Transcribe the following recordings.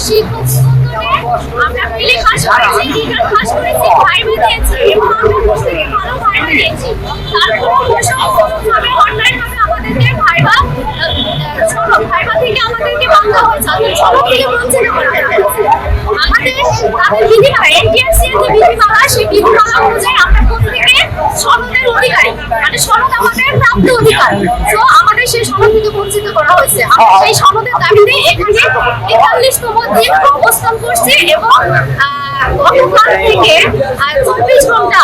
শিক্ষক আমরা প্রিলি পাস করেছি, রিটার্ন পাস করেছি, ভাইবা দিয়েছি এবং আমরা প্রত্যেকে ভালো ভাইবা দিয়েছি। তারপর বৈষম্যভাবে অনলাইনভাবে আমাদেরকে ভাইবা থেকে আমাদেরকে বাংলা হয়েছে, সড়ক থেকে বঞ্চিত করা হয়েছে। আমাদের তাদের বিধিমালা এনটিআরসি এর যে বিধিমালা, সেই বিধিমালা অনুযায়ী আমরা প্রত্যেকে সনদের অধিকারী, মানে সনদ আমাদের প্রাপ্ত অধিকার। তো আমাদের সেই সনদ থেকে বঞ্চিত করা হয়েছে। আমরা সেই সনদের দাবিতে এখানে ৪৩তম দিন অবস্থান করছি এবং গতকাল থেকে ২৪ ঘন্টা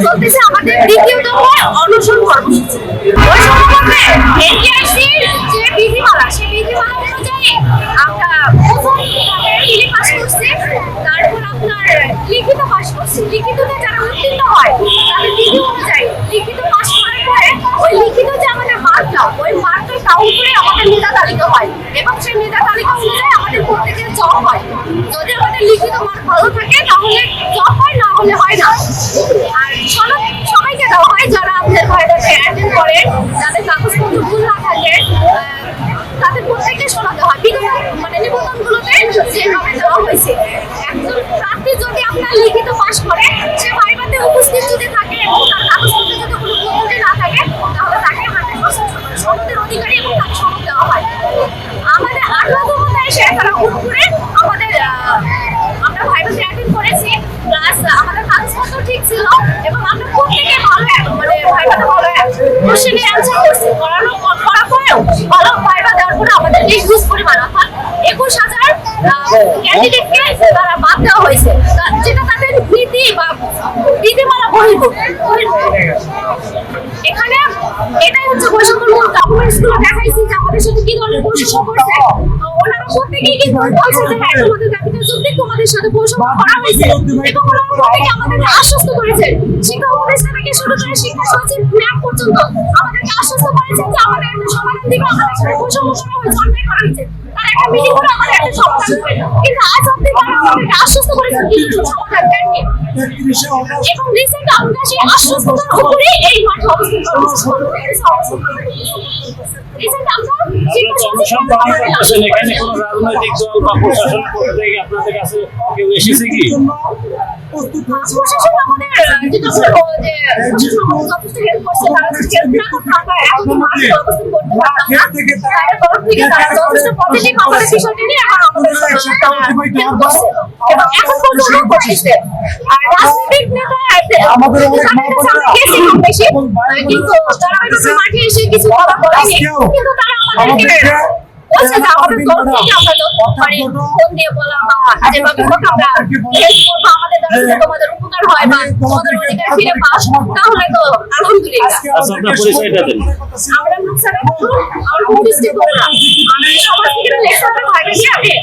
চলতেছে আমাদের দ্বিতীয়তম অনশন কর্মসূচি। এনটিআরসির যে বিধিমালা, সেই বিধিমালা অনুযায়ী আমরা প্রথম প্রিলি পাস করছি, তারপর আপনার লিখিত পাস করছি। লিখিততে যারা উত্তীর্ণ হয় তাদের বিধি অনুযায়ী লিখিত পাস করার পরে ওই লিখিত যে আমাদের মার্কটা, ওই মার্কটা কাউন্ট করে আমাদের মেধা তালিকা হয় এবং সেই মেধা তালিকা অনুযায়ী আমাদের প্রত্যেকের জব হয়। যদি আমাদের লিখিত মার্ক ভালো থাকে তাহলে জব হয়, না হলে হয় না। আর সনদ সবাইকে দেওয়া হয় যারা আমাদের ভাইরাকে অ্যাটেন্ড করে, যাদের কাগজপত্র ভুল না থাকে তাদের প্রত্যেককে সনদ দেওয়া হয়। মানে নিবন্ধনগুলোতে যেভাবে দেওয়া হয়েছে, একজন প্রার্থী যদি আপনার লিখিত পাস করে, সে ভাইভাতে উপস্থিত যদি থাকে এবং তার কাগজপত্রে যদি কোনো ত্রুটি না থাকে তাহলে তাকে 100% সনদের অধিকারী এবং তাকে সনদ দেওয়া হয়। আমাদের 18তম এসে তারা হুট করে আমাদের আমরা ভাইভাতে অ্যাটেন্ড করেছি, প্লাস আমাদের কাগজপত্র ঠিক ছিল এবং আমরা প্রত্যেকে ভালো মানে ভাইভাতে ভালো কোশ্চেনের অ্যান্সার করছি। করার পরেও ভালো ভাইভা দেওয়ার পরে আমাদের হিউজ পরিমাণ অর্থাৎ ২১,০০০ ক্যান্ডিডেটকে তারা বাদ দেওয়া হয়েছে, যেটা তাদের নীতি বা বিধিমালা বহির্ভূত। এখানে এটাই হচ্ছে বৈষম্যমূলক গভর্নমেন্ট স্কুলে দেখাইছি যে আমাদের সাথে কি ধরনের বৈষম্য করছে। ওনারা প্রত্যেকেই কিন্তু বলছে যে হ্যাঁ, তোমাদের দাবিতে যৌক্তিক, তোমাদের সাথে বৈষম্য করা হয়েছে এবং ওনারা প্রত্যেকে আমাদেরকে আশ্বস্ত করেছে। শিক্ষা উপদেষ্টা থেকে শুরু করে শিক্ষা সচিব ম্যাম পর্যন্ত আমাদেরকে আশ্বস্ত করেছেন যে আমাদের একটা সমাধান দিবে, আমাদের সাথে বৈষম্য করা হয়েছে, অন্যায় করা হয়েছে। তারা একটা মিটিং করে আমাদের একটা সমাধান দেবে, কিন্তু আজ অব্দি তারা আমাদেরকে আশ্বস্ত করেছেন কিন্তু সমাধান দেননি। এবং রিসেন্ট আমরা সেই আশ্বস্ততার উপরে এই মাঠে অবস্থান করছি। এখানে কোনো রাজনৈতিক দল বা প্রশাসন থেকে আপনাদের কাছে কেউ এসেছে কি? প্রশাসন আমাদের যেটা বলবো যে যথেষ্ট হেল্প করছে, তারা যদি হেল্প না করতো আমরা এখন মাঠে অবস্থান করতে পারতাম না। তাদের তরফ থেকে তারা যথেষ্ট পজিটিভ আমাদের বিষয়টি নিয়ে এখন আমাদের হেল্প করছে এবং এখন পর্যন্ত করছে। আর রাজনৈতিক নেতা আমাদের গেছি কম বেশি, কিন্তু তারা হয়তো মাঠে এসে কিছু কথা বলেনি, কিন্তু তারা আমাদেরকে বলছে যে আমাদের তরফ থেকে আমরা যত পারি ফোন দিয়ে বলা বা যেভাবে হোক আমরা হেল্প করবো, আমাদের দ্বারা যদি তোমাদের উপকার হয় বা তোমাদের অধিকার ফিরে পাও তাহলে তো আলহামদুলিল্লাহ। আপনার পরিচয়টা দেন। আমরা মুখসারা আমরা ডিস্ট্রিক্ট আমরা সবার থেকে লেখাপড়া ভাগে নিয়ে